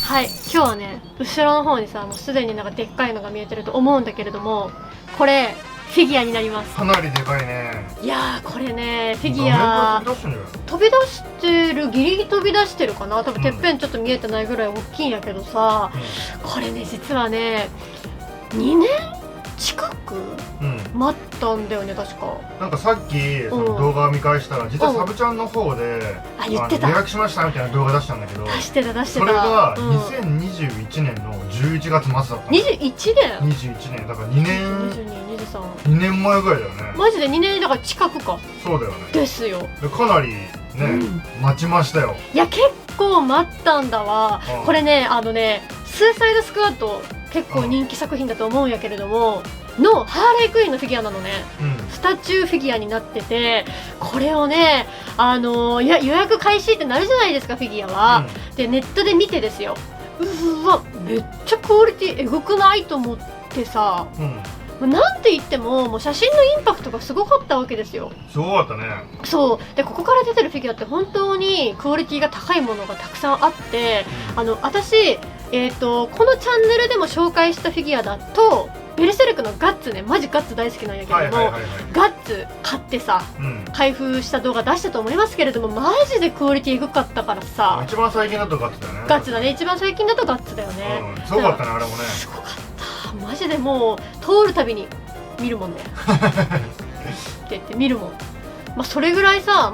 はい、今日はね、後ろの方にさ、もうすでになんかでっかいのが見えてると思うんだけれども、これフィギュアになります。かなりでかいね。いやー、これね、フィギュア飛び出してる、ギリギリ飛び出してるかな。多分てっぺんちょっと見えてないぐらい大きいんやけどさ、これね、実はね、2年近く待ったんだよね、確か。なんかさっきその動画を見返したら、実はサブちゃんの方で言ってた、予約しましたみたいな動画出したんだけど、出してた。それが2021年の11月末だった。21年21年だから2年22、23、2年前ぐらいだよね。マジで2年だから近くか。そうだよね。ですよ。かなりね、待ちましたよ。いや、結構待ったんだわ。これね、スーサイドスクワット結構人気作品だと思うんやけれどものハーレークイーンのフィギュアなのね、スタチューフィギュアになってて、これをね、予約開始ってなるじゃないですか、フィギュアは。でネットで見てですよ、うわめっちゃクオリティエグくないと思ってさ、なんて言ってももう写真のインパクトがすごかったわけですよ。すごかったね。そうで、ここから出てるフィギュアって本当にクオリティが高いものがたくさんあって、私このチャンネルでも紹介したフィギュアだとベルセルクのガッツね、マジガッツ大好きなんやけれども、ガッツ買ってさ、開封した動画出したと思いますけれども、マジでクオリティエグかったからさ。一番最近だとガッツだよね。ガッツだね、一番最近だとガッツだよね。すごかったね、あれもね。すごかった、マジでもう通るたびに見るもんねって言って見るもん。それぐらいさ、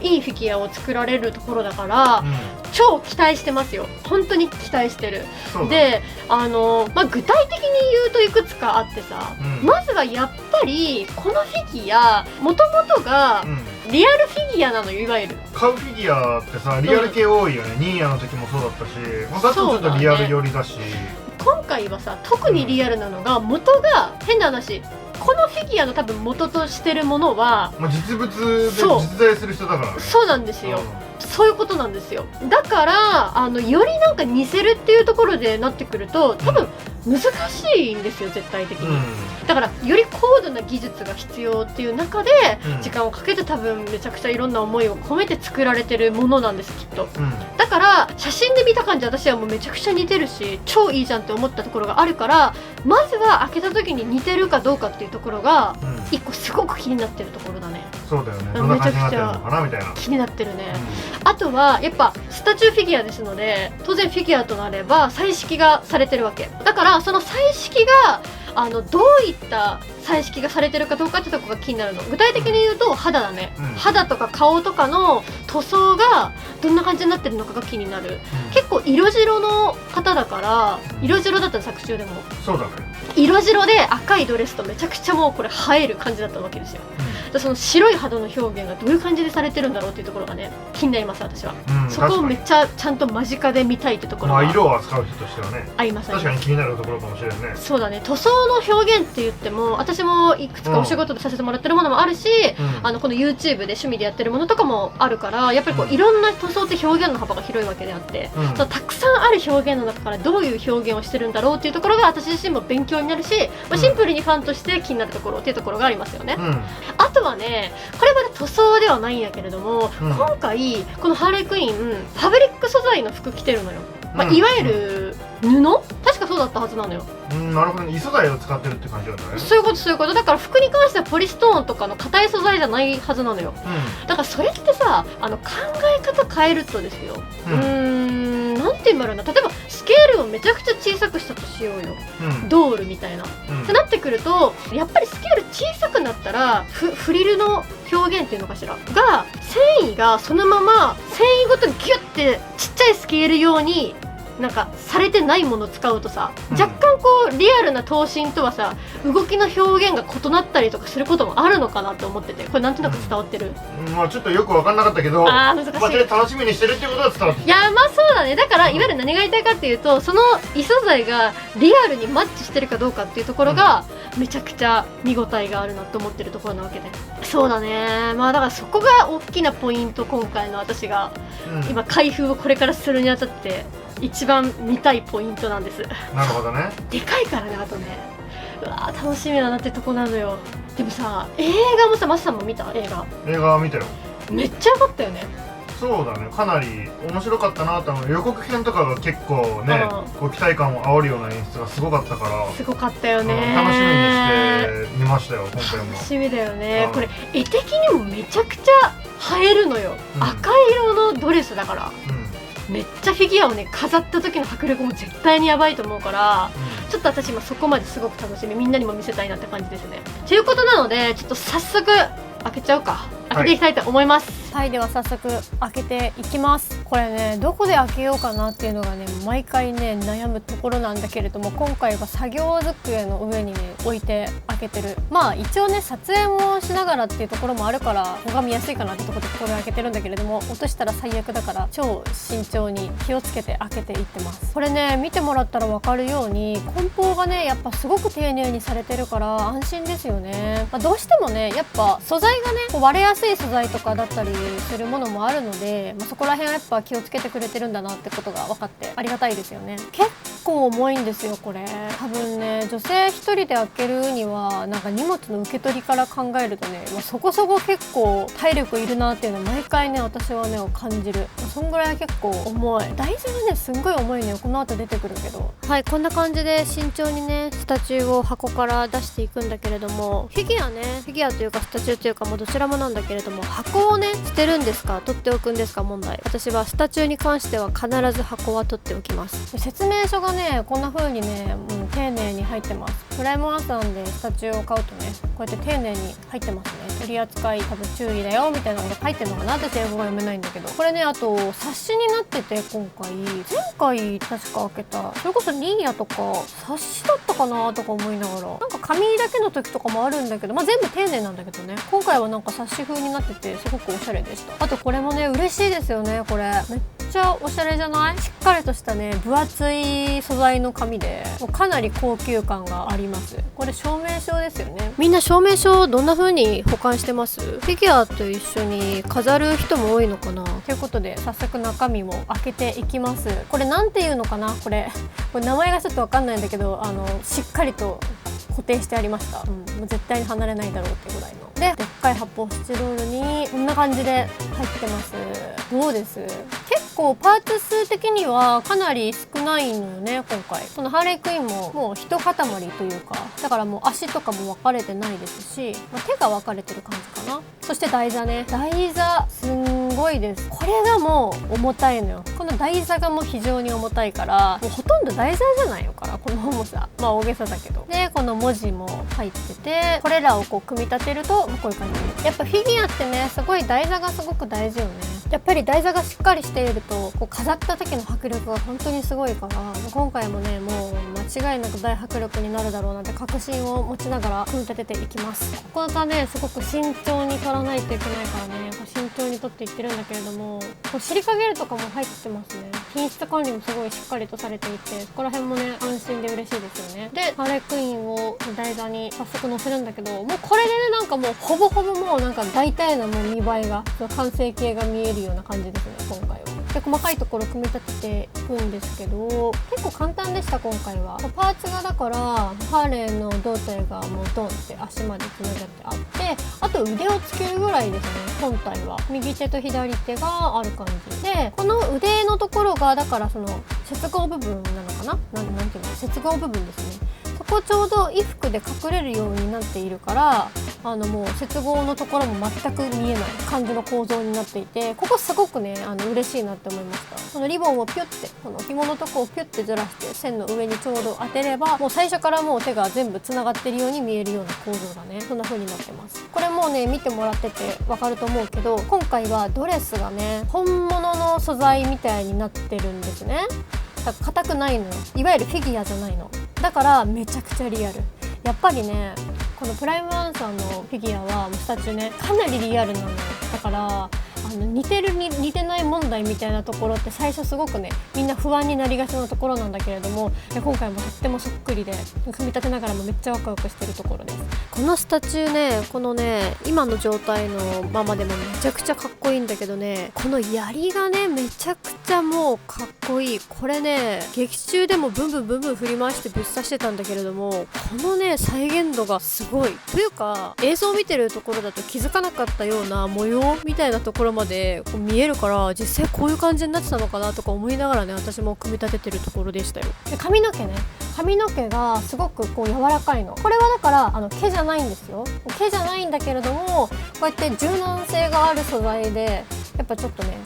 いいフィギュアを作られるところだから、超期待してますよ。本当に期待してる。で、具体的に言うといくつかあってさ、まずはやっぱりこのフィギュアもともとがリアルフィギュアなのよ。いわゆる買うフィギュアってさ、リアル系多いよね。ニーヤの時もそうだったし、だとちょっとリアル寄りだし、今回はさ、特にリアルなのが、元が変な話、このフィギュアの多分元としてるものは、実物で実在する人だからね。そうなんですよ、そういうことなんですよ。だからよりなんか似せるっていうところでなってくると多分難しいんですよ、絶対的に。だからより高度な技術が必要っていう中で時間をかけて、多分めちゃくちゃいろんな思いを込めて作られてるものなんです、きっと。だから写真で見た感じ、私はもうめちゃくちゃ似てるし超いいじゃんって思ったところがあるから、まずは開けた時に似てるかどうかっていうところが一個すごく気になってるところだね。そうだよね。どんな感じになってるのかなみたいな。気になってるね。あとはやっぱスタチューフィギュアですので、当然フィギュアとなれば彩色がされてるわけだから、その彩色がどういった彩色がされてるかどうかってとこが気になるの。具体的に言うと肌だね、肌とか顔とかの塗装がどんな感じになってるのかが気になる。結構色白の方だから、色白だったら作中でもそうだね、色白で赤いドレスとめちゃくちゃもうこれ映える感じだったわけですよ。その白い肌の表現がどういう感じでされてるんだろうっていうところがね、気になります、私は。そこをめっちゃちゃんと間近で見たいってところが、色を扱う人としてはね、あります。確かに気になるところかもしれないね。そうだね、塗装の表現って言っても、私もいくつかお仕事でさせてもらってるものもあるし、この YouTube で趣味でやってるものとかもあるから、やっぱりこういろんな塗装って表現の幅が広いわけであって、そのたくさんある表現の中からどういう表現をしてるんだろうっていうところが私自身も勉強になるし、シンプルにファンとして気になるところっていうところがありますよね。あとはね、これまで塗装ではないんやけれども、今回このハーレークイーンファブリック素材の服着てるのよ。いわゆる布、確かそうだったはずなのよ。なるほどね、異素材を使ってるって感じなんだね。そういうこと、そういうこと。だから服に関してはポリストーンとかの硬い素材じゃないはずなのよ。だからそれってさ、考え方変えるとですよ、なんて言うんだろうな、例えばスケールをめちゃくちゃ小さくしたとしようよ、ドールみたいな、ってなってくると、やっぱりスケール小さくなったらフリルの表現っていうのかしらが、繊維がそのまま繊維ごとにギュッてちっちゃいスケール用になんかされてないものを使うとさ、若干こうリアルな頭身とはさ、動きの表現が異なったりとかすることもあるのかなって思ってて、これなんとなく伝わってる？ちょっとよく分かんなかったけど、難しい。楽しみにしてるっていうことは伝わってきた。いや、そうだね。だからいわゆる何が言いたいかっていうと、その異素材がリアルにマッチしてるかどうかっていうところが、めちゃくちゃ見応えがあるなと思ってるところなわけで、そうだね、まあだからそこが大きなポイント、今回の私が今開封をこれからするにあたって一番見たいポイントなんです。なるほどね。でかいからね、あとね、うわー楽しみだなってとこなのよ。でもさ、映画もさ、マスさんも見た？映画見たよ。めっちゃ良かったよね。そうだね、かなり面白かったなと思う。予告編とかが結構ね、こう期待感を煽るような演出がすごかったから、すごかったよね。楽しみにして見ましたよ、今回も。楽しみだよね。これ絵的にもめちゃくちゃ映えるのよ、赤色のドレスだから、めっちゃフィギュアをね飾った時の迫力も絶対にやばいと思うから、ちょっと私今そこまですごく楽しみ、みんなにも見せたいなって感じですね。ということなので、ちょっと早速開けちゃうか。開けていきたいと思います。はい、では早速開けていきます。これね、どこで開けようかなっていうのがね、毎回ね悩むところなんだけれども、今回は作業机の上にね置いて開けてる。まあ一応ね撮影もしながらっていうところもあるから拝みやすいかなってところでここで開けてるんだけれども、落としたら最悪だから超慎重に気をつけて開けていってます。これね見てもらったら分かるように梱包がねやっぱすごく丁寧にされてるから安心ですよね。どうしてもねやっぱ素材がねこう割れやすい素材とかだったりするものもあるので、そこら辺はやっぱ気をつけてくれてるんだなってことが分かってありがたいですよね。結構重いんですよこれ。多分ね女性1人で開けるにはなんか荷物の受け取りから考えるとね、そこそこ結構体力いるなっていうのを毎回ね私はね感じる。そんぐらい結構重い。台座がねすんごい重いのよ。この後出てくるけど、はい、こんな感じで慎重にねスタチューを箱から出していくんだけれども、フィギュアというかスタチューというかどちらもなんだけれども、箱をね捨てるんですか取っておくんですか問題。私はスタチューに関しては必ず箱は取っておきます。説明書がねこんな風にね、丁寧に入ってます。プライムアーさんでスタチューを買うとねこうやって丁寧に入ってますね。取り扱い多分注意だよみたいなこと書いてるのかな。私英語が読めないんだけど、これねあと冊子になってて、今回前回確か開けたそれこそニーヤとか冊子だったかなとか思いながら、なんか紙だけの時とかもあるんだけど、全部丁寧なんだけどね、今回はなんか冊子風になっててすごくおしゃれでした。あとこれもね嬉しいですよね。これめっちゃおしゃれじゃない？しっかりとしたね分厚い素材の紙でもうかなり高級感があります。これ証明書ですよね。みんな証明書どんな風に保管してます？フィギュアと一緒に飾る人も多いのかなということで、早速中身も開けていきます。これなんていうのかな、これ名前がちょっとわかんないんだけど、しっかりと固定してありました。もう絶対に離れないだろうってぐらいので、でっかい発泡スチロールにこんな感じで入ってます。どうです？結構パーツ数的にはかなり少ないのよね今回。このハーレークイーンももう一塊というか、だからもう足とかも分かれてないですし、手が分かれてる感じかな。そして台座ね、台座すんごいです。これがもう重たいのよ。この台座がもう非常に重たいから、もうほとんど台座じゃないのかなこの重さ。大げさだけど。でこの文字も入ってて、これらをこう組み立てるとこういう感じ。やっぱフィギュアってねすごい台座がすごく大事よね。やっぱり台座がしっかりしているとこう飾った時の迫力が本当にすごいから、今回もねもう間違いなく大迫力になるだろうなって確信を持ちながら組み立てていきます。ここがねすごく慎重に取らないといけないからね、慎重に取っていってるんだけれども、こうシリカゲルとかも入ってますね。品質管理もすごいしっかりとされていて、そこら辺もね安心で嬉しいですよね。でハーレークイーンを台座に早速乗せるんだけど、もうこれでねなんかもうほぼほぼもうなんか大体のもう見栄えが完成形が見えるような感じですね今回は。で細かいところ組み立てていくんですけど、結構簡単でした今回は。パーツがだからハーレーの胴体がもうドンって足までつながってあって、あと腕をつけるぐらいですね本体は。右手と左手がある感じで、この腕のところがだからその接合部分なのかな、なんていうの、接合部分ですね。そこちょうど衣服で隠れるようになっているから、もう接合のところも全く見えない感じの構造になっていて、ここすごくね嬉しいなって思いました。このリボンをピュッてこの紐のとこをピュッてずらして線の上にちょうど当てれば、もう最初からもう手が全部つながってるように見えるような構造がねそんな風になってます。これもうね見てもらっててわかると思うけど、今回はドレスがね本物の素材みたいになってるんですね。だから硬くないのよ。いわゆるフィギュアじゃないの。だからめちゃくちゃリアル。やっぱりねこのプライムアンサーのフィギュアはスタチューねかなりリアルなのよ。だから似てる似てない問題みたいなところって最初すごくねみんな不安になりがちなところなんだけれども、今回もとってもそっくりで組み立てながらもめっちゃワクワクしてるところです。このスタチューね、このね今の状態のままでもめちゃくちゃかっこいいんだけどね、この槍がねめちゃくちゃもうかっこいい。これね劇中でもブンブン振り回してぶっ刺してたんだけれども、このね再現度がすごいというか、映像を見てるところだと気づかなかったような模様みたいなところまでこう見えるから、実際こういう感じになってたのかなとか思いながらね、私も組み立ててるところでしたよ。で髪の毛がすごくこう柔らかいの。これはだから毛じゃないんですよ。毛じゃないんだけれども、こうやって柔軟性がある素材でやっぱちょっとね、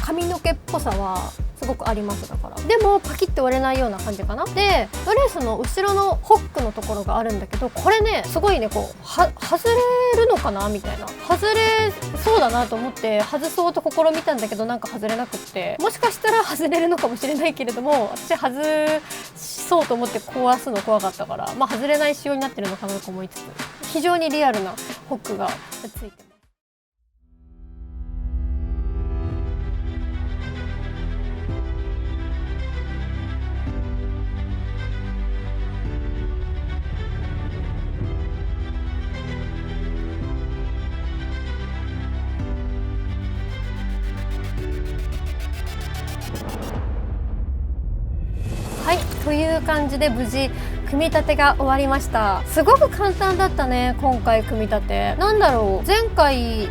髪の毛っぽさはすごくあります。だからでもパキッと割れないような感じかな。でドレスの後ろのホックのところがあるんだけど、これねすごいねこう外れるのかなみたいな、外れそうだなと思って外そうと試みたんだけど、なんか外れなくって、もしかしたら外れるのかもしれないけれども、私外そうと思って壊すの怖かったから、外れない仕様になってるのかなと思いつつ、非常にリアルなホックがついてます。はい、という感じで無事組み立てが終わりました。すごく簡単だったね今回組み立て。なんだろう、前々回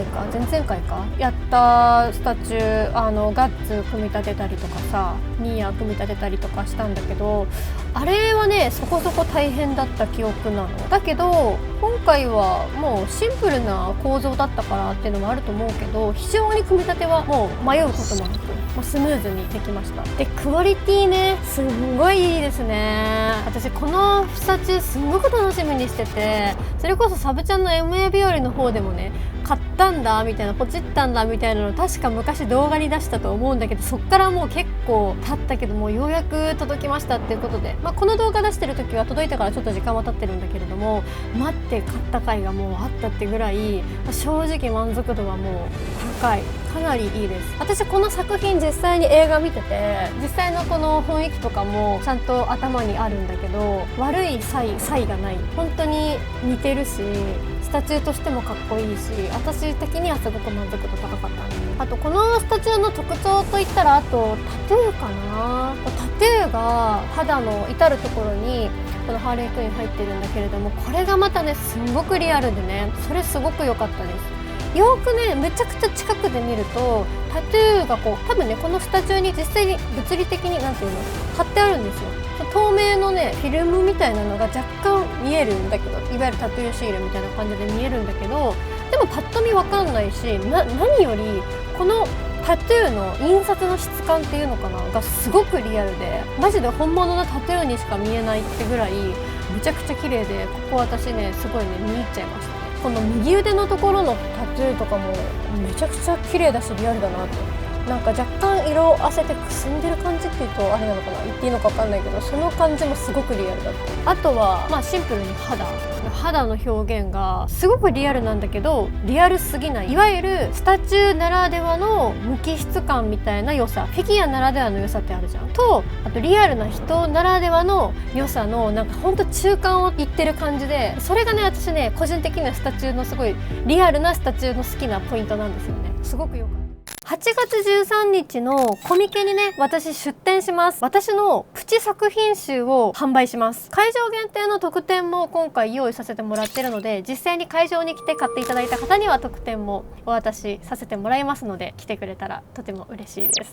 かやったスタチューガッツ組み立てたりとかさ、ニーヤ組み立てたりとかしたんだけど、あれはねそこそこ大変だった記憶なの。だけど今回はもうシンプルな構造だったからっていうのもあると思うけど、非常に組み立てはもう迷うこともなくもうスムーズにできました。でクオリティねすんごいいいですね。私このスタチューすんごく楽しみにしてて、それこそサブちゃんの MA 日和の方でもね買ったんだみたいな、ポチったんだみたいなの確か昔動画に出したと思うんだけど、そっからもう結構経ったけどもようやく届きましたっていうことで、この動画出してる時は届いてからちょっと時間は経ってるんだけれども、待って買った回がもうあったってぐらい正直満足度はもう高い。かなりいいです。私この作品実際に映画見てて、実際のこの雰囲気とかもちゃんと頭にあるんだけど、悪い差異がない。本当に似てるし、スタチューとしてもかっこいいし、私的にはすごく満足度高かったね。あとこのスタチューの特徴といったら、あとタトゥーかな。タトゥーが肌の至る所にこのハーレークイーン入ってるんだけれども、これがまたねすんごくリアルでね、それすごく良かったです。よくねめちゃくちゃ近くで見るとタトゥーがこう多分ねこのスタジオに実際に物理的になんていうの貼ってあるんですよ。透明のねフィルムみたいなのが若干見えるんだけど、いわゆるタトゥーシールみたいな感じで見えるんだけど、でもパッと見わかんないし、何よりこのタトゥーの印刷の質感っていうのかながすごくリアルで、マジで本物のタトゥーにしか見えないってぐらいめちゃくちゃ綺麗で、ここ私ねすごいね見入っちゃいましたね。この右腕のところのタトゥーとかもめちゃくちゃ綺麗だしリアルだなって、なんか若干色あせてくすんでる感じっていうとあれなのかな、言っていいのか分かんないけど、その感じもすごくリアルだった。あとはシンプルに肌の表現がすごくリアルなんだけどリアルすぎない、いわゆるスタチューならではの無機質感みたいな良さ、フィギュアならではの良さってあるじゃんと、あとリアルな人ならではの良さのなんかほんと中間を言ってる感じで、それがね私ね個人的にはスタチューのすごいリアルなスタチューの好きなポイントなんですよね。すごく良かった。8月13日のコミケにね私出展します。私のプチ作品集を販売します。会場限定の特典も今回用意させてもらってるので、実際に会場に来て買っていただいた方には特典もお渡しさせてもらいますので、来てくれたらとても嬉しいです。